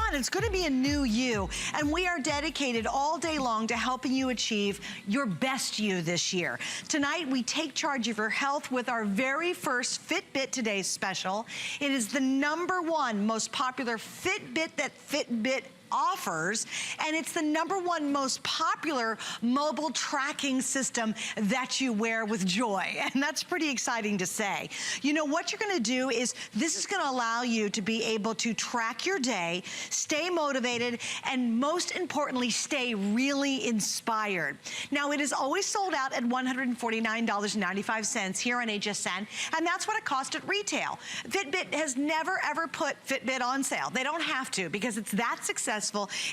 on, it's gonna be a new you. And we are dedicated all day long to helping you achieve your best you this year. Tonight, we take charge of your health with our very first Fitbit Today special. It is the #1 most popular Fitbit that Fitbit offers, and it's the #1 most popular mobile tracking system that you wear with joy, and that's pretty exciting to say. You know, what you're gonna do is, this is gonna allow you to be able to track your day, stay motivated, and most importantly, stay really inspired. Now, it is always sold out at $149.95 here on HSN, and that's what it costs at retail. Fitbit has never ever put Fitbit on sale. They don't have to, because it's that successful.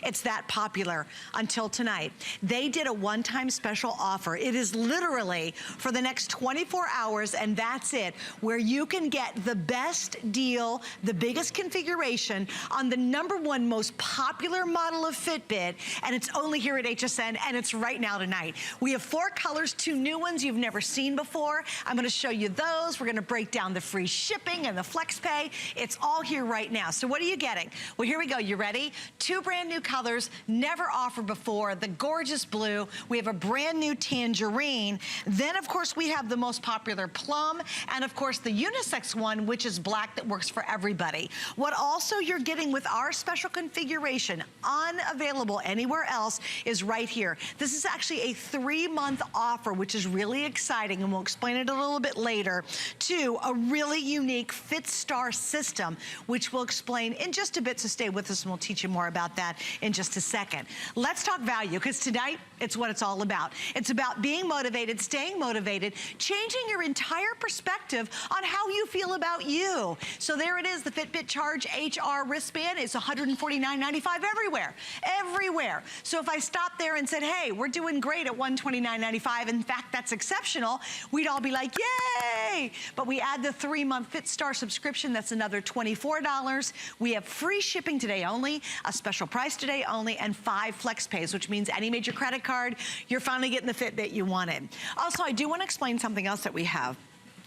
It's that popular until tonight. They did a one-time special offer. It is literally for the next 24 hours, and that's it, where you can get the best deal, the biggest configuration on the #1 most popular model of Fitbit, and it's only here at HSN, and it's right now tonight. We have 4 colors, 2 new ones you've never seen before. I'm gonna show you those. We're gonna break down the free shipping and the flex pay. It's all here right now. So what are you getting? Well, here we go. You ready? 2 brand new colors, never offered before. The gorgeous blue. We have a brand new tangerine. Then, of course, we have the most popular plum. And, of course, the unisex one, which is black, that works for everybody. What also you're getting with our special configuration, unavailable anywhere else, is right here. This is actually a 3-month offer, which is really exciting, and we'll explain it a little bit later, to a really unique FitStar system, which we'll explain in just a bit, so stay with us and we'll teach you more about that in just a second. Let's talk value, because tonight, it's what it's all about. It's about being motivated, staying motivated, changing your entire perspective on how you feel about you. So there it is, the Fitbit Charge HR wristband. It's $149.95 everywhere, everywhere. So if I stopped there and said, hey, we're doing great at $129.95, in fact, that's exceptional, we'd all be like, yay! But we add the 3-month FitStar subscription, that's another $24. We have free shipping today only, a special price today only, and 5 flex pays, which means any major credit card, you're finally getting the Fitbit you wanted. Also, I do want to explain something else that we have,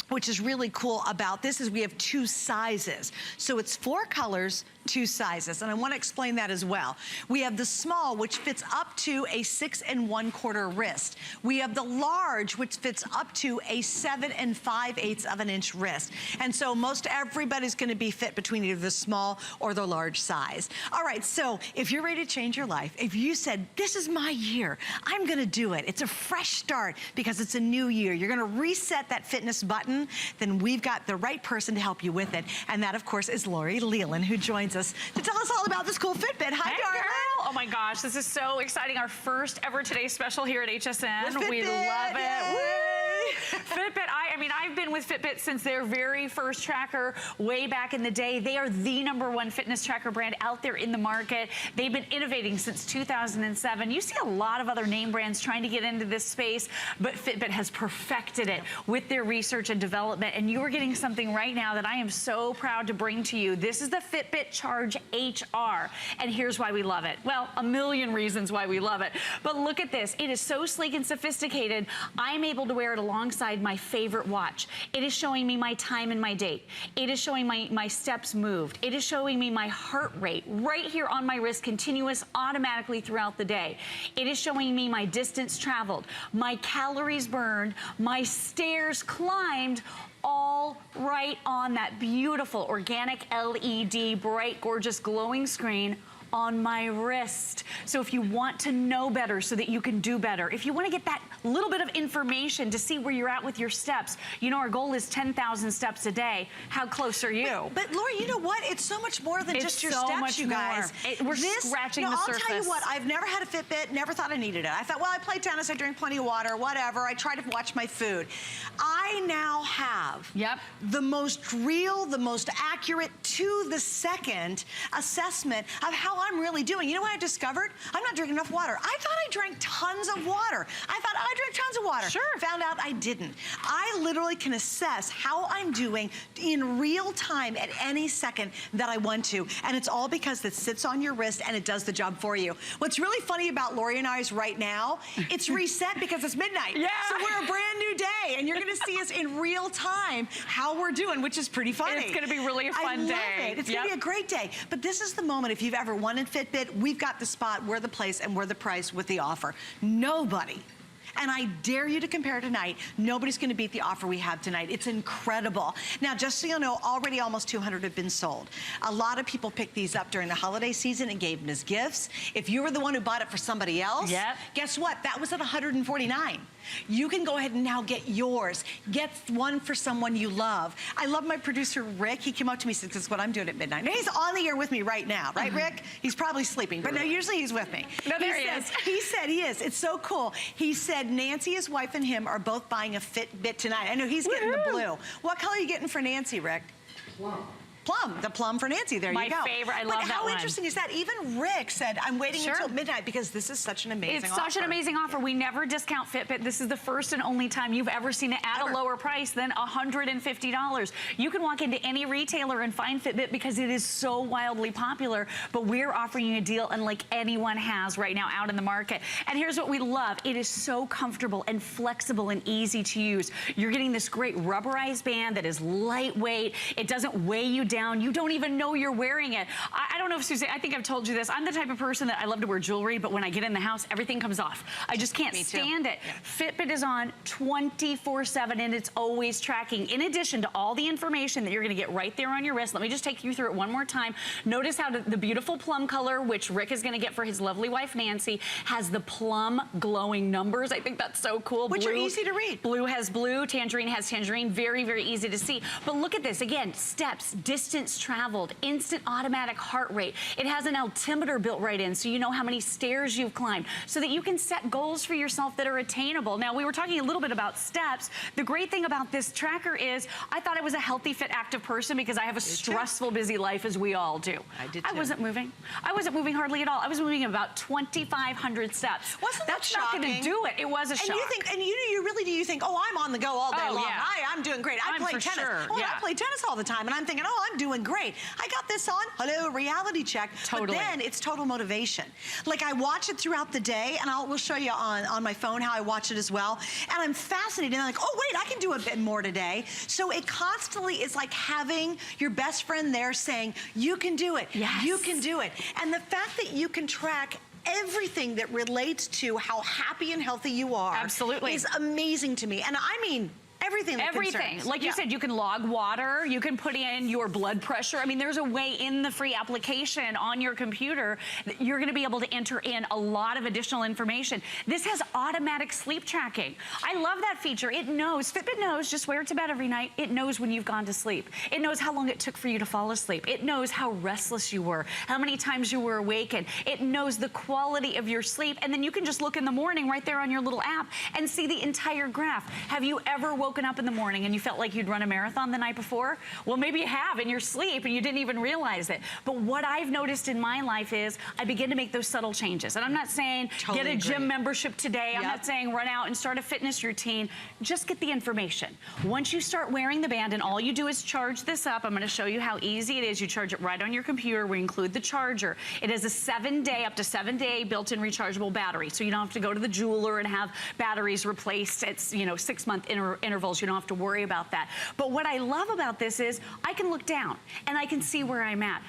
which is really cool about this, is we have 2 sizes. So it's 4 colors, 2 sizes, and I want to explain that as well. We have the small, which fits up to a 6 1/4 wrist. We have the large, which fits up to a 7 5/8 of an inch wrist. And so most everybody's gonna be fit between either the small or the large size. All right, so if you're ready to change your life, if you said, this is my year, I'm gonna do it, it's a fresh start because it's a new year, you're gonna reset that fitness button, then we've got the right person to help you with it. And that, of course, is Lori Leland, who joins us to tell us all about this cool Fitbit. Hi, darling. Girl. Oh my gosh, this is so exciting. Our first ever Today special here at HSN. We love it. Woo! Fitbit, I mean, I've been with Fitbit since their very first tracker way back in the day. They are the #1 fitness tracker brand out there in the market. They've been innovating since 2007. You see a lot of other name brands trying to get into this space, but Fitbit has perfected it with their research and development, and you are getting something right now that I am so proud to bring to you. This is the Fitbit Charge HR, and here's why we love it. Well, a million reasons why we love it, but look at this. It is so sleek and sophisticated. I'm able to wear it alongside my favorite watch. It is showing me my time and my date. It is showing my steps moved. It is showing me my heart rate right here on my wrist, continuous automatically throughout the day. It is showing me my distance traveled, my calories burned, my stairs climbed, all right on that beautiful organic LED, bright, gorgeous, glowing screen on my wrist. So if you want to know better so that you can do better, if you want to get that little bit of information to see where you're at with your steps, you know our goal is 10,000 steps a day. How close are you? But Lori, you know what? It's so much more than just your steps, you guys. We're scratching the surface. I'll tell you what, I've never had a Fitbit, never thought I needed it. I thought, well, I play tennis, I drink plenty of water, whatever. I try to watch my food. I now have the most real, the most accurate, to the second assessment of how I'm really doing. You know what I discovered? I'm not drinking enough water. I thought I drank tons of water. I thought I drank tons of water. Sure. Found out I didn't. I literally can assess how I'm doing in real time at any second that I want to. And it's all because it sits on your wrist and it does the job for you. What's really funny about Lori and I's right now, it's reset because it's midnight. Yeah. So we're a brand new day and you're gonna see us in real time how we're doing, which is pretty funny. It's gonna be really a fun day. I love it. It's gonna be a great day. But this is the moment, if you've ever one in Fitbit, we've got the spot, we're the place, and we're the price with the offer. Nobody. And I dare you to compare tonight. Nobody's gonna beat the offer we have tonight. It's incredible. Now, just so you know, already almost 200 have been sold. A lot of people picked these up during the holiday season and gave them as gifts. If you were the one who bought it for somebody else, guess what? That was at $149. You can go ahead and now get yours. Get one for someone you love. I love my producer, Rick. He came up to me and said, this is what I'm doing at midnight. Now, he's on the air with me right now, right, Rick? He's probably sleeping, but no, usually he's with me. No, there he is. He said he is. It's so cool. He said Nancy, his wife, and him are both buying a Fitbit tonight. I know he's getting the blue. What color are you getting for Nancy, Rick? Plum. Plum, the plum for Nancy, there you go. My favorite, I love that How one. interesting is that? Even Rick said, I'm waiting until midnight because this is such an amazing offer. It's such an amazing offer. We never discount Fitbit. This is the first and only time you've ever seen it at a lower price than $150. You can walk into any retailer and find Fitbit because it is so wildly popular, but we're offering you a deal unlike anyone has right now out in the market. And here's what we love. It is so comfortable and flexible and easy to use. You're getting this great rubberized band that is lightweight. It doesn't weigh you down. You don't even know you're wearing it. I don't know if Susan, I think I've told you this. I'm the type of person that I love to wear jewelry, but when I get in the house, everything comes off. I just can't stand it. Fitbit is on 24/7 and it's always tracking. In addition to all the information that you're gonna get right there on your wrist, let me just take you through it one more time. Notice how the beautiful plum color, which Rick is gonna get for his lovely wife, Nancy, has the plum glowing numbers. I think that's so cool. Which are easy to read. Blue has blue, tangerine has tangerine. Very, very easy to see. But look at this, again, steps, distance traveled, instant automatic heart rate. It has an altimeter built right in, so you know how many stairs you've climbed, so that you can set goals for yourself that are attainable. Now, we were talking a little bit about steps. The great thing about this tracker is I thought I was a healthy, fit, active person because I have a stressful, busy life, as we all do. I did too. I wasn't moving. I wasn't moving hardly at all. I was moving about 2,500 steps. Wasn't that That's not shocking? gonna do it. It was a shock. And you really do think, oh, I'm on the go all day long. Yeah. I'm doing great. I play tennis. I play tennis all the time, and I'm thinking, oh, I'm doing great. I got this on, hello, reality check. Totally. But then it's total motivation. Like, I watch it throughout the day, and we'll show you on my phone how I watch it as well. And I'm fascinated, and I'm like, oh, wait, I can do a bit more today. So it constantly is like having your best friend there saying, you can do it. Yes. You can do it. And the fact that you can track everything that relates to how happy and healthy you are is amazing to me. And I mean, everything that concerns. Like you said, you can log water, you can put in your blood pressure. I mean, there's a way in the free application on your computer that you're gonna be able to enter in a lot of additional information. This has automatic sleep tracking. I love that feature. It knows, Fitbit knows, just wear it to bed every night. It knows when you've gone to sleep. It knows how long it took for you to fall asleep. It knows how restless you were, how many times you were awakened. It knows the quality of your sleep, and then you can just look in the morning right there on your little app and see the entire graph. Have you ever woken up in the morning and you felt like you'd run a marathon the night before? Well, maybe you have in your sleep and you didn't even realize it. But what I've noticed in my life is I begin to make those subtle changes. And I'm not saying get a gym membership today. I'm not saying run out and start a fitness routine. Just get the information. Once you start wearing the band and all you do is charge this up, I'm gonna show you how easy it is. You charge it right on your computer. We include the charger. It is a up to 7 day built-in rechargeable battery. So you don't have to go to the jeweler and have batteries replaced. It's, 6-month intervals. You don't have to worry about that. But what I love about this is I can look down and I can see where I'm at.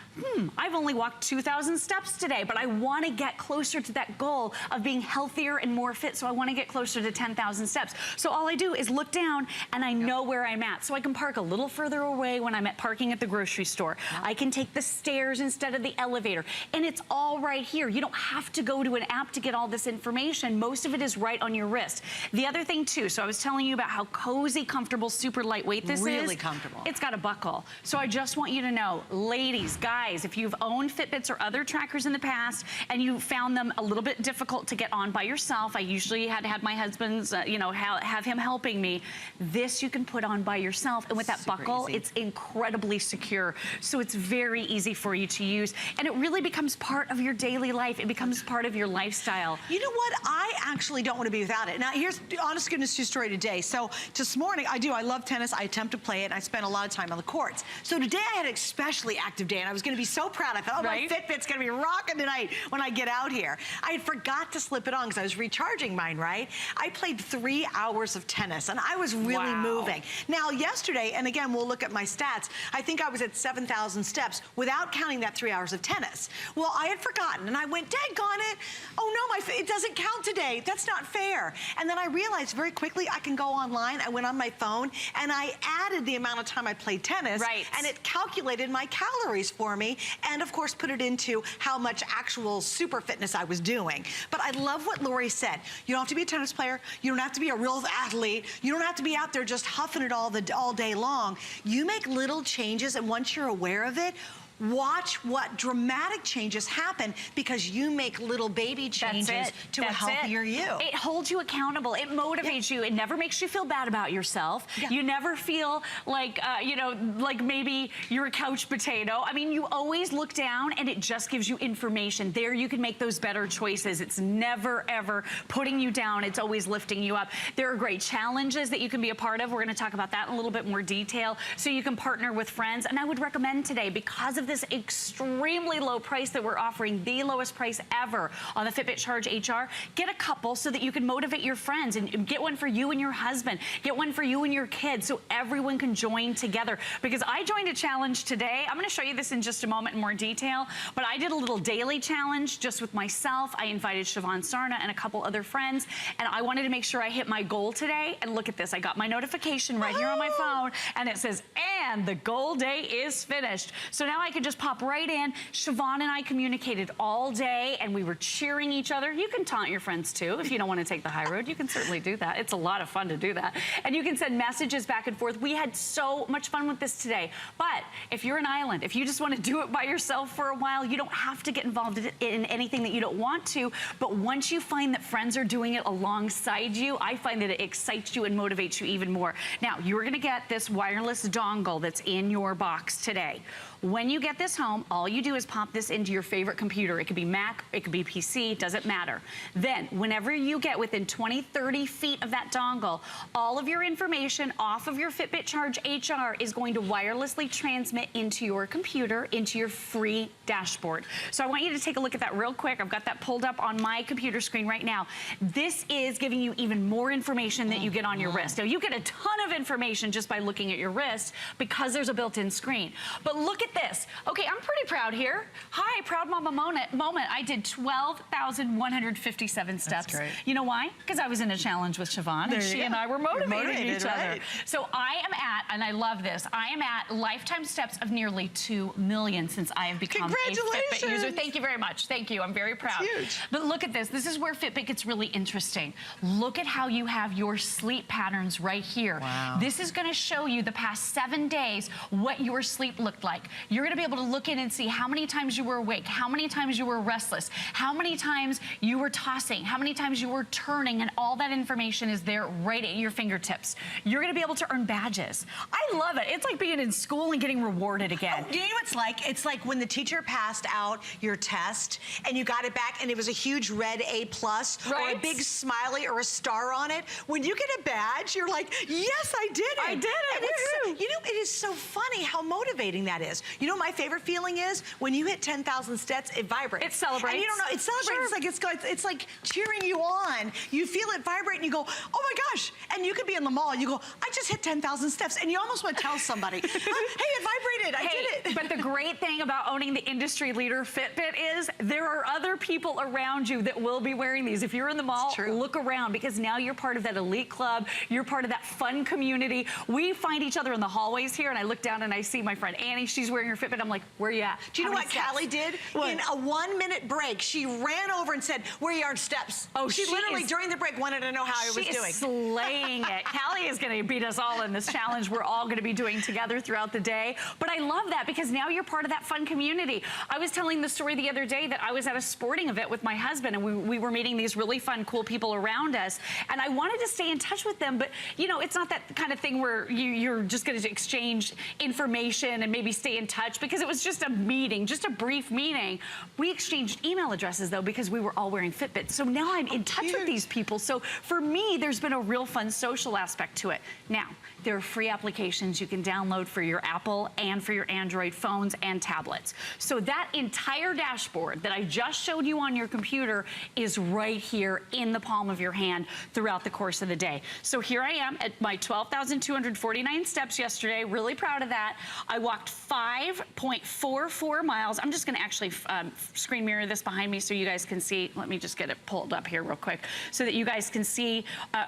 I've only walked 2,000 steps today, but I want to get closer to that goal of being healthier and more fit. So I want to get closer to 10,000 steps. So all I do is look down and I know where I'm at. So I can park a little further away when I'm parking at the grocery store. I can take the stairs instead of the elevator. And it's all right here. You don't have to go to an app to get all this information. Most of it is right on your wrist. The other thing too, so I was telling you about how cozy, comfortable, super lightweight this is. Really comfortable. It's got a buckle. So I just want you to know, ladies, guys, if you've owned Fitbits or other trackers in the past and you found them a little bit difficult to get on by yourself, I usually had to have my husband's, have him helping me. This you can put on by yourself. And with that buckle, it's incredibly secure. So it's very easy for you to use. And it really becomes part of your daily life. It becomes part of your lifestyle. You know what? I actually don't want to be without it. Now, here's honest goodness true story today. So this morning, I love tennis. I attempt to play it. And I spend a lot of time on the courts. So today I had an especially active day, and I was going to be so proud. I thought, oh, my Fitbit's gonna be rocking tonight when I get out here. I had forgot to slip it on because I was recharging mine, right? I played 3 hours of tennis and I was really moving. Now yesterday, and again, we'll look at my stats, I think I was at 7,000 steps without counting that 3 hours of tennis. Well, I had forgotten and I went, daggone it, oh no, it doesn't count today. That's not fair. And then I realized very quickly I can go online. I went on my phone and I added the amount of time I played tennis and it calculated my calories for me and of course put it into how much actual super fitness I was doing. But I love what Lori said. You don't have to be a tennis player. You don't have to be a real athlete. You don't have to be out there just huffing it all day long. You make little changes and once you're aware of it, watch what dramatic changes happen because you make little baby changes to a healthier you. It holds you accountable. It motivates you. It never makes you feel bad about yourself. You never feel like, you know, like maybe you're a couch potato. I mean, you always look down and it just gives you information. There you can make those better choices. It's never, ever putting you down. It's always lifting you up. There are great challenges that you can be a part of. We're going to talk about that in a little bit more detail so you can partner with friends. And I would recommend today, because of this extremely low price that we're offering, the lowest price ever on the Fitbit Charge HR, get a couple so that you can motivate your friends and get one for you and your husband, get one for you and your kids so everyone can join together. Because I joined a challenge today. I'm going to show you this in just a moment in more detail, but I did a little daily challenge just with myself. I invited Siobhan Sarna and a couple other friends, and I wanted to make sure I hit my goal today. And look at this. I got my notification right here on my phone, and it says, and the goal day is finished. So now I can just pop right in. Siobhan and I communicated all day and we were cheering each other. You can taunt your friends too. If you don't want to take the high road, you can certainly do that. It's a lot of fun to do that. And you can send messages back and forth. We had so much fun with this today. But if you're an island, if you just want to do it by yourself for a while, you don't have to get involved in anything that you don't want to. But once you find that friends are doing it alongside you, I find that it excites you and motivates you even more. Now, you're going to get this wireless dongle that's in your box today. When you get this home, all you do is pop this into your favorite computer. It could be Mac, it could be PC, it doesn't matter. Then, whenever you get within 20, 30 feet of that dongle, all of your information off of your Fitbit Charge HR is going to wirelessly transmit into your computer, into your free dashboard. So I want you to take a look at that real quick. I've got that pulled up on my computer screen right now. This is giving you even more information that you get on your wrist. Now, you get a ton of information just by looking at your wrist because there's a built-in screen. But look at this. Okay, I'm pretty proud here. Hi, proud mama moment. I did 12,157 steps. That's great. You know why? Because I was in a challenge with Siobhan and she and I were motivating each other. So I am at, and I love this, I am at lifetime steps of nearly 2 million since I have become a Fitbit user. Thank you very much. Thank you. I'm very proud. It's huge. But look at this. This is where Fitbit gets really interesting. Look at how you have your sleep patterns right here. Wow. This is going to show you the past 7 days what your sleep looked like. You're going to be able to look in and see how many times you were awake, how many times you were restless, how many times you were tossing, how many times you were turning, and all that information is there right at your fingertips. You're going to be able to earn badges. I love it. It's like being in school and getting rewarded again. Oh, you know what it's like? It's like when the teacher passed out your test and you got it back and it was a huge red A+, or a big smiley or a star on it. When you get a badge, you're like, yes, I did it. I did it. You know, it is so funny how motivating that is. You know what my favorite feeling is? When you hit 10,000 steps, it vibrates. It celebrates. And you don't know, it celebrates. It's like cheering you on. You feel it vibrate and you go, oh my gosh. And you could be in the mall, you go, I just hit 10,000 steps. And you almost want to tell somebody, hey, it vibrated, I did it. But the great thing about owning the industry leader Fitbit is there are other people around you that will be wearing these. If you're in the mall, look around because now you're part of that elite club. You're part of that fun community. We find each other in the hallways here and I look down and I see my friend Annie. She's wearing her Fitbit. I'm like, where are you at? Do you know what Callie did? What? In a 1-minute break, she ran over and said, where are your steps? Oh, she literally, during the break, wanted to know how I was doing. She is slaying it. Callie is going to beat us all in this challenge we're all going to be doing together throughout the day. But I love that because now you're part of that fun community. I was telling the story the other day that I was at a sporting event with my husband and we were meeting these really fun, cool people around us. And I wanted to stay in touch with them, but you know, it's not that kind of thing where you're just going to exchange information and maybe stay in touch because it was just a meeting, just a brief meeting. We exchanged email addresses though because we were all wearing Fitbits. So now I'm in touch with these people. So for me, there's been a real fun social aspect to it. Now, They're free applications you can download for your Apple and for your Android phones and tablets. So that entire dashboard that I just showed you on your computer is right here in the palm of your hand throughout the course of the day. So here I am at my 12,249 steps yesterday. Really proud of that. I walked 5.44 miles. I'm just going to actually screen mirror this behind me so you guys can see. Let me just get it pulled up here real quick so that you guys can see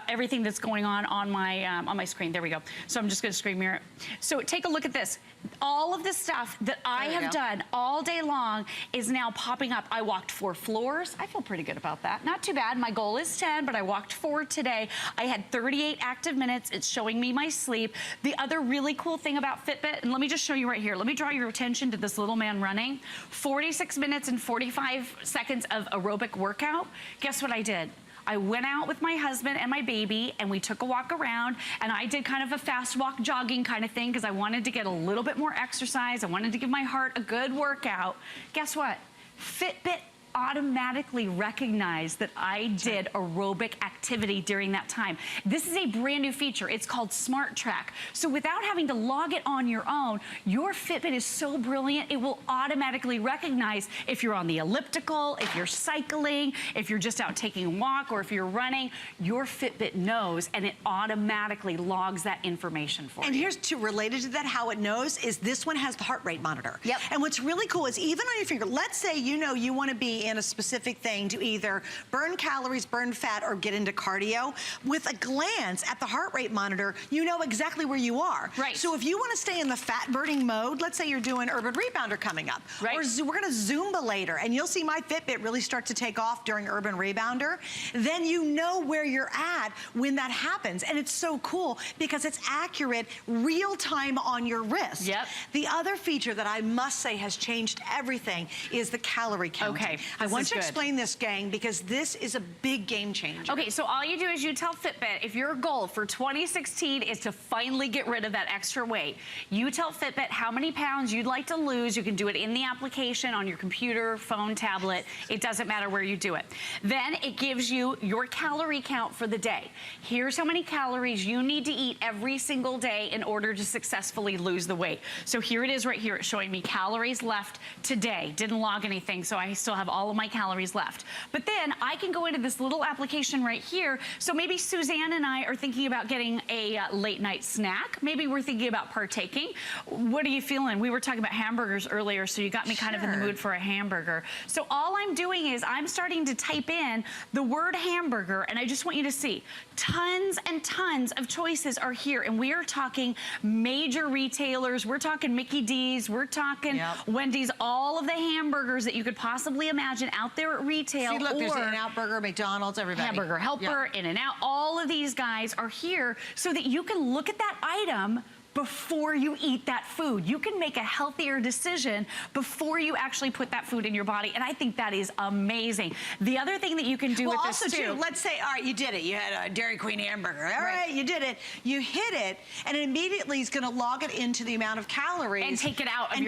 everything that's going on my screen. There we go. So I'm just going to screen mirror it. So take a look at this. All of the stuff that I have done all day long is now popping up. I walked 4 floors. I feel pretty good about that. Not too bad. My goal is 10, but I walked 4 today. I had 38 active minutes. It's showing me my sleep. The other really cool thing about Fitbit, and let me just show you right here. Let me draw your attention to this little man running. 46 minutes and 45 seconds of aerobic workout. Guess what I did? I went out with my husband and my baby and we took a walk around, and I did kind of a fast walk jogging kind of thing because I wanted to get a little bit more exercise. I wanted to give my heart a good workout. Guess what? Fitbit automatically recognized that I did aerobic activity during that time. This is a brand new feature. It's called Smart Track. So without having to log it on your own, your Fitbit is so brilliant, it will automatically recognize if you're on the elliptical, if you're cycling, if you're just out taking a walk, or if you're running. Your Fitbit knows, and it automatically logs that information for you. And here's related to that, how it knows is this one has the heart rate monitor. Yep. And what's really cool is even on your finger, let's say you know you want to be in a specific thing to either burn calories, burn fat, or get into cardio. With a glance at the heart rate monitor, you know exactly where you are. Right. So if you want to stay in the fat burning mode, let's say you're doing Urban Rebounder coming up, right, or we're going to Zumba later, and you'll see my Fitbit really start to take off during Urban Rebounder, then you know where you're at when that happens. And it's so cool because it's accurate, real time on your wrist. Yep. The other feature that I must say has changed everything is the calorie counting. Okay. I want to explain this, gang, because this is a big game changer. Okay, so all you do is you tell Fitbit, if your goal for 2016 is to finally get rid of that extra weight, you tell Fitbit how many pounds you'd like to lose. You can do it in the application, on your computer, phone, tablet. It doesn't matter where you do it. Then it gives you your calorie count for the day. Here's how many calories you need to eat every single day in order to successfully lose the weight. So here it is right here. It's showing me calories left today. Didn't log anything, so I still have all of my calories left. But then I can go into this little application right here. So maybe Suzanne and I are thinking about getting a late night snack. Maybe we're thinking about partaking. What are you feeling? We were talking about hamburgers earlier, so you got me kind of in the mood for a hamburger. So all I'm doing is I'm starting to type in the word hamburger, and I just want you to see tons and tons of choices are here. And we are talking major retailers. We're talking Mickey D's. We're talking Wendy's. All of the hamburgers that you could possibly imagine out there at retail. See, look, there's In-N-Out Burger, McDonald's, everybody. Hamburger Helper, In-N-Out. All of these guys are here so that you can look at that item before you eat that food. You can make a healthier decision before you actually put that food in your body, and I think that is amazing. The other thing that you can do with this too, let's say, all right, you did it. You had a Dairy Queen hamburger. All right, you did it. You hit it, and it immediately is going to log it into the amount of calories. And take it out of and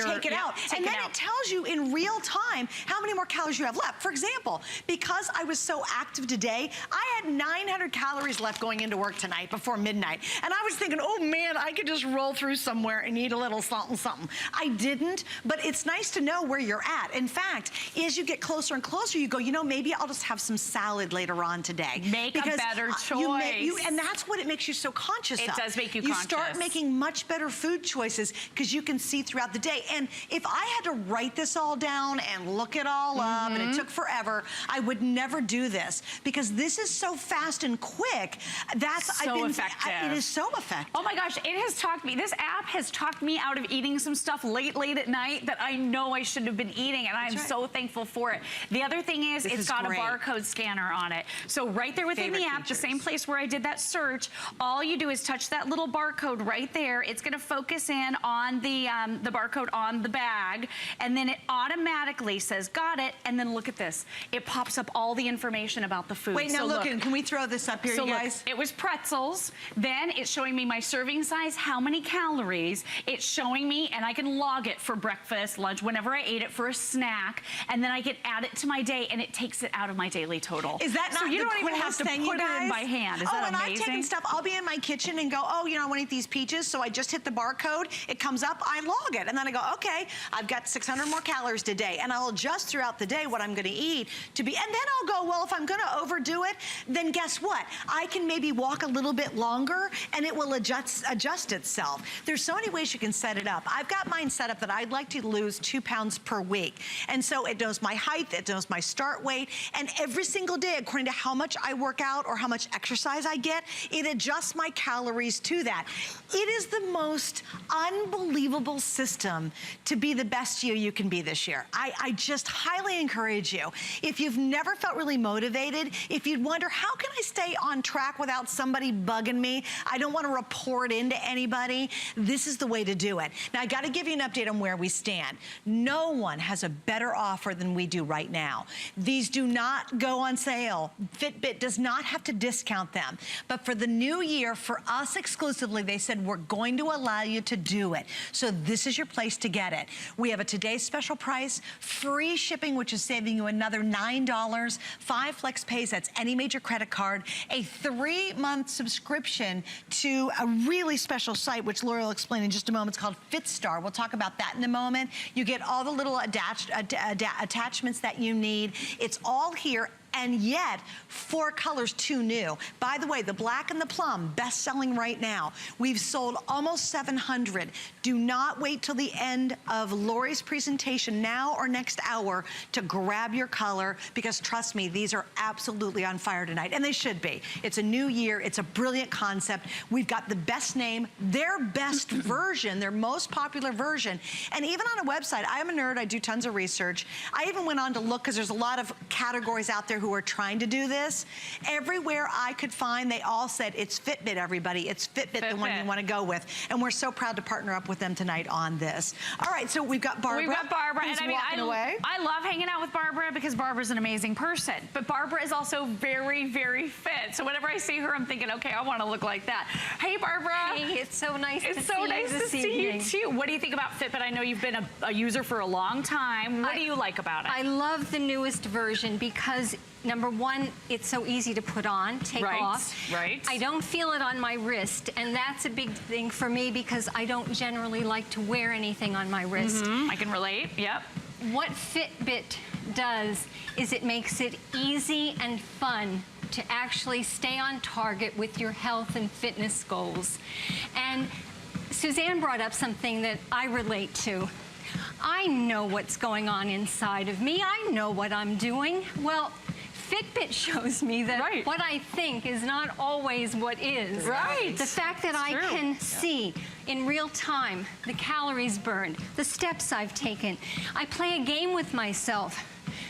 then it tells you in real time how many more calories you have left. For example, because I was so active today, I had 900 calories left going into work tonight before midnight. And I was thinking, oh man, I could just roll through somewhere and eat a little something, something. I didn't, but it's nice to know where you're at. In fact, as you get closer and closer, you go, you know, maybe I'll just have some salad later on today. Make a better choice. And that's what it makes you so conscious of. It does make you conscious. You start making much better food choices because you can see throughout the day. And if I had to write this all down and look it all up, and it took forever, I would never do this because this is so fast and quick. That's so effective. It is so effective. Oh my gosh, it has talked me. This app has talked me out of eating some stuff late at night that I know I shouldn't have been eating, and I'm so thankful for it. The other thing is it's got a barcode scanner on it. So right there within the app, the same place where I did that search, all you do is touch that little barcode right there. It's gonna focus in on the barcode on the bag, and then it automatically says, got it, and then look at this. It pops up all the information about the food. Wait, now look, can we throw this up here, you guys? Look, it was pretzels. Then it's showing me my serving size, how many many calories. It's showing me, and I can log it for breakfast, lunch, whenever I ate it, for a snack, and then I can add it to my day, and it takes it out of my daily total. Is that not so you the don't even have to thing, put it in by hand? Is that and amazing? I've taken stuff, I'll be in my kitchen and go, oh, you know, I want to eat these peaches, so I just hit the barcode, it comes up, I log it, and then I go, okay, I've got 600 more calories today, and I'll adjust throughout the day what I'm going to eat to be, and then I'll go, well, if I'm going to overdo it, then guess what? I can maybe walk a little bit longer, and it will adjust itself. There's so many ways you can set it up. I've got mine set up that I'd like to lose 2 pounds per week, and so it knows my height, it knows my start weight, and every single day, according to how much I work out or how much exercise I get, it adjusts my calories to that. It is the most unbelievable system to be the best you can be this year. I just highly encourage you. If you've never felt really motivated, if you'd wonder, how can I stay on track without somebody bugging me? I don't want to report into anybody. This is the way to do it. Now, I got to give you an update on where we stand. No one has a better offer than we do right now. These do not go on sale. Fitbit does not have to discount them. But for the new year, for us exclusively, they said, we're going to allow you to do it. So this is your place to get it. We have a today's special price, free shipping, which is saving you another $9, 5 flex pays, that's any major credit card, a 3-month subscription to a really special site, which Laura will explain in just a moment. It's called FitStar. We'll talk about that in a moment. You get all the little attachments that you need. It's all here. And yet, 4 colors, 2 new. By the way, the black and the plum, best selling right now. We've sold almost 700. Do not wait till the end of Lori's presentation, now or next hour, to grab your color, because trust me, these are absolutely on fire tonight, and they should be. It's a new year, it's a brilliant concept. We've got the best name, their best version, their most popular version. And even on a website, I'm a nerd, I do tons of research. I even went on to look, because there's a lot of categories out there who are trying to do this. Everywhere I could find, they all said, it's Fitbit, everybody. It's Fitbit, the one you want to go with. And we're so proud to partner up with them tonight on this. All right, so we've got Barbara. We've got Barbara, and I mean, I love hanging out with Barbara because Barbara's an amazing person. But Barbara is also very, very fit. So whenever I see her, I'm thinking, okay, I want to look like that. Hey, Barbara. Hey, it's so nice to see you this It's so nice to see you too. What do you think about Fitbit? I know you've been a user for a long time. What do you like about it? I love the newest version because number one, it's so easy to put on, take off. Right. I don't feel it on my wrist, and that's a big thing for me because I don't generally like to wear anything on my wrist. I can relate, yep. What Fitbit does is it makes it easy and fun to actually stay on target with your health and fitness goals. And Suzanne brought up something that I relate to. I know what's going on inside of me. I know what I'm doing. Well, Fitbit shows me that what I think is not always what is. Right. The fact that I can see in real time the calories burned, the steps I've taken. I play a game with myself.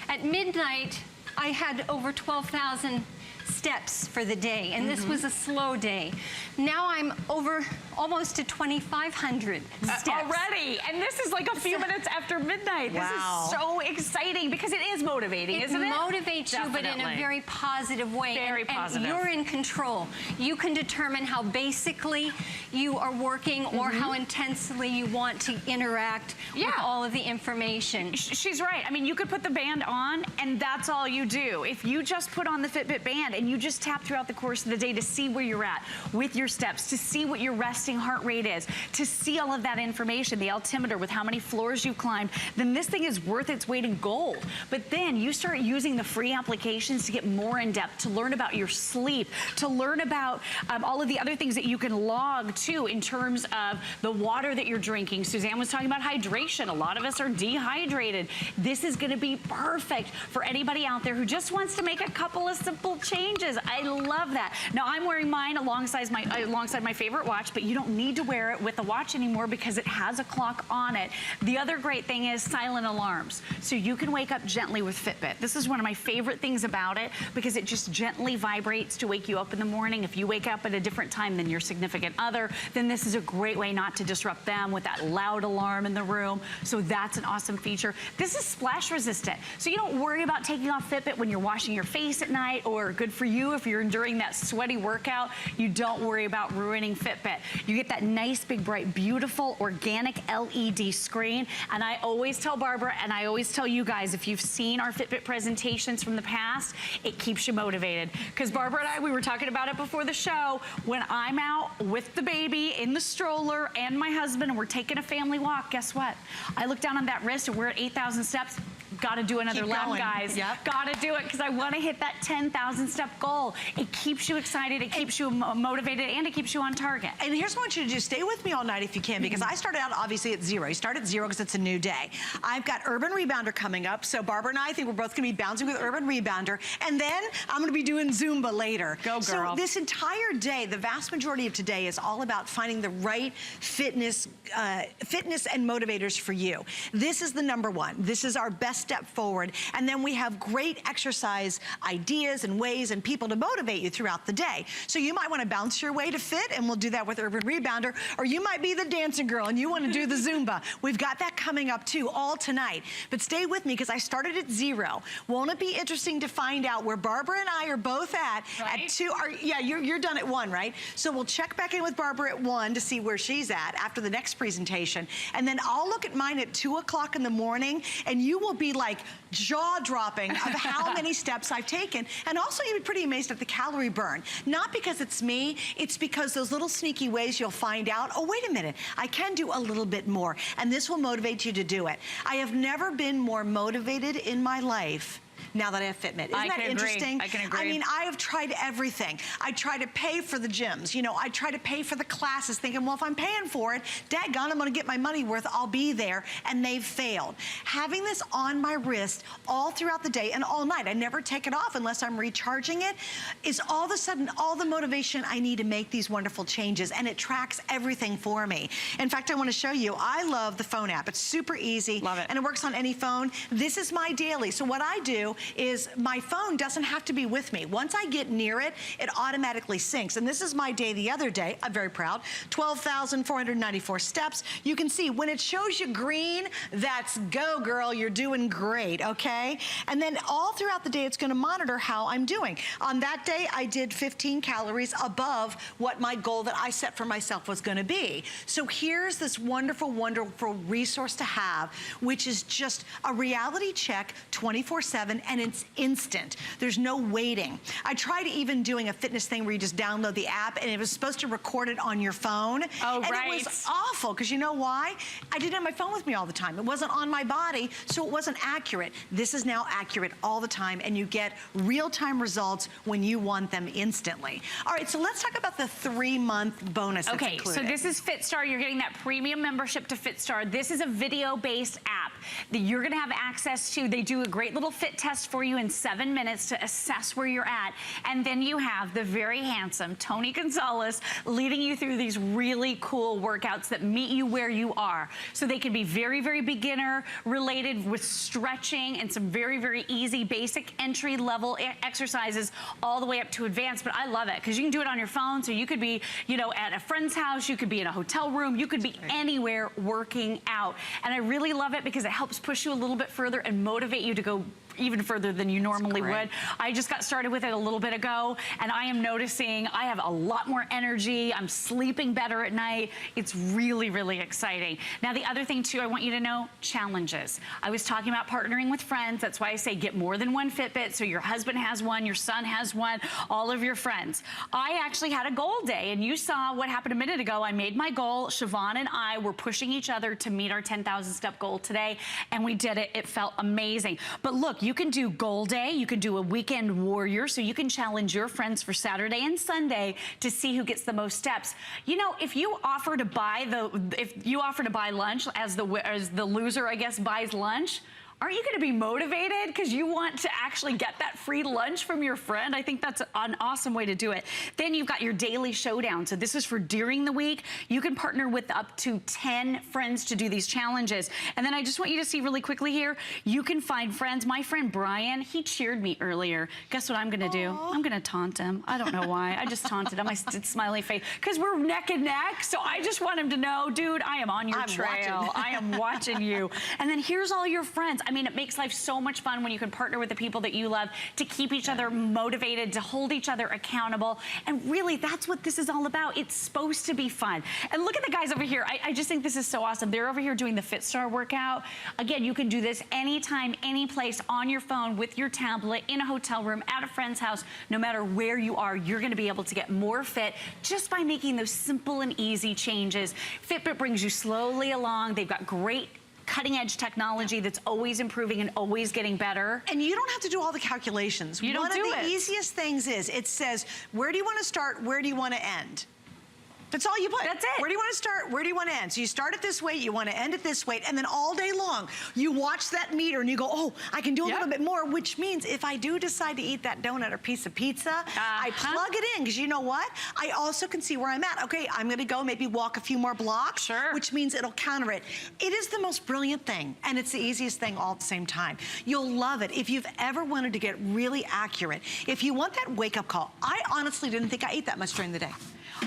At midnight, I had over 12,000 steps for the day, and this was a slow day. Now I'm over almost to 2,500 steps. Already, and this is like a few minutes after midnight. Wow. This is so exciting because it is motivating, isn't it? It motivates you, but in a very positive way. Very positive. And you're in control. You can determine how basically you are working or how intensely you want to interact with all of the information. She's right. I mean, you could put the band on, and that's all you do. If you just put on the Fitbit band and you just tap throughout the course of the day to see where you're at with your steps, to see what your resting heart rate is, to see all of that information, the altimeter with how many floors you've climbed, then this thing is worth its weight in gold. But then you start using the free applications to get more in depth, to learn about your sleep, to learn about all of the other things that you can log too in terms of the water that you're drinking. Suzanne was talking about hydration. A lot of us are dehydrated. This is going to be perfect for anybody out there who just wants to make a couple of simple changes. I love that. Now I'm wearing mine alongside my favorite watch, but you don't need to wear it with a watch anymore because it has a clock on it. The other great thing is silent alarms. So you can wake up gently with Fitbit. This is one of my favorite things about it because it just gently vibrates to wake you up in the morning. If you wake up at a different time than your significant other, then this is a great way not to disrupt them with that loud alarm in the room. So that's an awesome feature. This is splash resistant. So you don't worry about taking off Fitbit when you're washing your face at night, or good for you if you're enduring that sweaty workout, you don't worry about ruining Fitbit. You get that nice, big, bright, beautiful, organic LED screen. And I always tell Barbara, and I always tell you guys, if you've seen our Fitbit presentations from the past, it keeps you motivated. Because Barbara and I, we were talking about it before the show. When I'm out with the baby in the stroller and my husband, and we're taking a family walk, guess what? I look down on that wrist and we're at 8,000 steps. Gotta do another lap, guys. Yep. Gotta do it, because I wanna hit that 10,000 step goal. It keeps you excited, it keeps you motivated, and it keeps you on target. And here's what I want you to do. Stay with me all night if you can, because I started out obviously at 0. You start at 0 because it's a new day. I've got Urban Rebounder coming up, so Barbara and I think we're both gonna be bouncing with Urban Rebounder, and then I'm gonna be doing Zumba later. Go, girl. So this entire day, the vast majority of today is all about finding the right fitness and motivators for you. This is the #1. This is our best step forward. And then we have great exercise ideas and ways and people to motivate you throughout the day. So you might want to bounce your way to fit, and we'll do that with Urban Rebounder, or you might be the dancing girl and you want to do the Zumba. We've got that coming up too, all tonight. But stay with me, because I started at 0. Won't it be interesting to find out where Barbara and I are both at 2? Yeah, you're done at 1, right? So we'll check back in with Barbara at 1 to see where she's at after the next presentation. And then I'll look at mine at 2 o'clock in the morning, and you will be like jaw-dropping of how many steps I've taken. And also you'll be pretty amazed at the calorie burn. Not because it's me, it's because those little sneaky ways you'll find out, oh, wait a minute, I can do a little bit more. And this will motivate you to do it. I have never been more motivated in my life now that I have Fitbit. Isn't that interesting? I can agree. I mean, I have tried everything. I try to pay for the gyms. You know, I try to pay for the classes thinking, well, if I'm paying for it, daggone, I'm gonna get my money worth, I'll be there, and they've failed. Having this on my wrist all throughout the day and all night, I never take it off unless I'm recharging it, is all of a sudden all the motivation I need to make these wonderful changes, and it tracks everything for me. In fact, I wanna show you, I love the phone app. It's super easy. Love it. And it works on any phone. This is my daily. So what I do is my phone doesn't have to be with me. Once I get near it, it automatically syncs. And this is my day the other day. I'm very proud. 12,494 steps. You can see when it shows you green, that's go, girl. You're doing great, okay? And then all throughout the day, it's gonna monitor how I'm doing. On that day, I did 15 calories above what my goal that I set for myself was gonna be. So here's this wonderful, wonderful resource to have, which is just a reality check 24/7, and it's instant. There's no waiting. I tried even doing a fitness thing where you just download the app, and it was supposed to record it on your phone. Oh, and right. it was awful, because you know why? I didn't have my phone with me all the time. It wasn't on my body, so it wasn't accurate. This is now accurate all the time, and you get real-time results when you want them instantly. All right, so let's talk about the 3-month bonus that's Okay, included. so this is FitStar. You're getting that premium membership to FitStar. This is a video-based app that you're gonna have access to. They do a great little fit test for you in 7 minutes to assess where you're at. And then you have the very handsome Tony Gonzalez leading you through these really cool workouts that meet you where you are. So they can be very, very beginner related with stretching and some very, very easy basic entry level exercises all the way up to advanced. But I love it because you can do it on your phone. So you could be, you know, at a friend's house, you could be in a hotel room, you could be anywhere working out. And I really love it because it helps push you a little bit further and motivate you to go even further than you normally would. I just got started with it a little bit ago, and I am noticing I have a lot more energy. I'm sleeping better at night. It's really, really exciting. Now, the other thing too, I want you to know, challenges. I was talking about partnering with friends. That's why I say get more than one Fitbit. So your husband has one, your son has one, all of your friends. I actually had a goal day, and you saw what happened a minute ago. I made my goal. Siobhan and I were pushing each other to meet our 10,000 step goal today, and we did it. It felt amazing. But look, you can do goal day, you can do a weekend warrior, so you can challenge your friends for Saturday and Sunday to see who gets the most steps. You know, if you offer to buy lunch as the loser, I guess, buys lunch, aren't you gonna be motivated because you want to actually get that free lunch from your friend? I think that's an awesome way to do it. Then you've got your daily showdown. So this is for during the week. You can partner with up to 10 friends to do these challenges. And then I just want you to see really quickly here, you can find friends. My friend Brian, he cheered me earlier. Guess what I'm gonna do? I'm gonna taunt him. I don't know why. I just taunted him. I did smiley face because we're neck and neck. So I just want him to know, dude, I am on your trail. I am watching you. And then here's all your friends. I mean, it makes life so much fun when you can partner with the people that you love to keep each other motivated, to hold each other accountable. And really, that's what this is all about. It's supposed to be fun. And look at the guys over here. I just think this is so awesome. They're over here doing the FitStar workout. Again, you can do this anytime, any place, on your phone, with your tablet, in a hotel room, at a friend's house. No matter where you are, you're gonna be able to get more fit just by making those simple and easy changes. Fitbit brings you slowly along. They've got great cutting edge technology that's always improving and always getting better. And you don't have to do all the calculations. You don't do it. One of the easiest things is, it says, where do you want to start? Where do you want to end? That's all you put. That's it. Where do you want to start? Where do you want to end? So you start at this weight, you want to end at this weight, and then all day long, you watch that meter and you go, oh, I can do a little bit more, which means if I do decide to eat that donut or piece of pizza, I plug it in, because you know what? I also can see where I'm at. Okay, I'm going to go maybe walk a few more blocks, which means it'll counter it. It is the most brilliant thing, and it's the easiest thing all at the same time. You'll love it. If you've ever wanted to get really accurate, if you want that wake-up call, I honestly didn't think I ate that much during the day.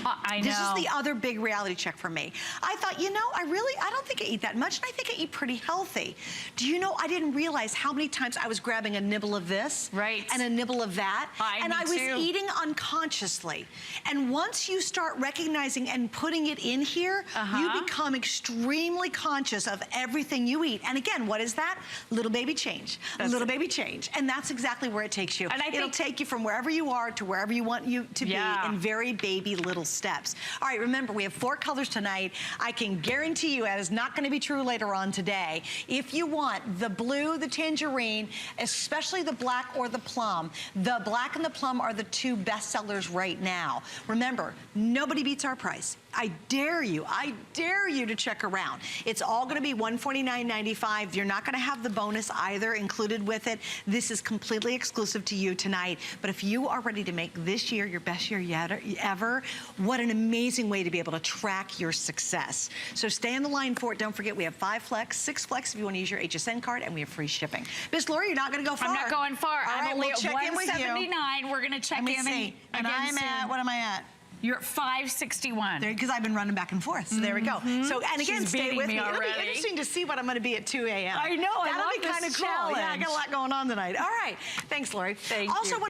I know. This is the other big reality check for me. I thought, you know, I don't think I eat that much, and I think I eat pretty healthy. Do you know, I didn't realize how many times I was grabbing a nibble of this and a nibble of that, and I was eating unconsciously. And once you start recognizing and putting it in here, you become extremely conscious of everything you eat. And again, what is that? Little baby change. Little baby change. And that's exactly where it takes you. And it'll take you from wherever you are to wherever you want you to be in very baby little steps. All right, remember, we have 4 colors tonight. I can guarantee you that is not going to be true later on today. If you want the blue, the tangerine, especially the black or the plum, the black and the plum are the 2 best sellers right now. Remember, nobody beats our price. I dare you to check around. It's all gonna be $149.95. You're not gonna have the bonus either included with it. This is completely exclusive to you tonight. But if you are ready to make this year your best year yet ever, what an amazing way to be able to track your success. So stay on the line for it. Don't forget, we have 5 flex, 6 flex if you wanna use your HSN card, and we have free shipping. Miss Lori, you're not gonna go far. I'm not going far. All right, I'm only we'll at check in with you. 179. We're gonna check in And I'm at, what am I at? You're at 561. Because I've been running back and forth, so there we go. So, and again, She's stay with me. It'll be already. interesting to see what I'm going to be at 2 a.m. I know, I love That'll be this kind of cool. challenge. Yeah, I got a lot going on tonight. All right. Thanks, Lori. Thank you.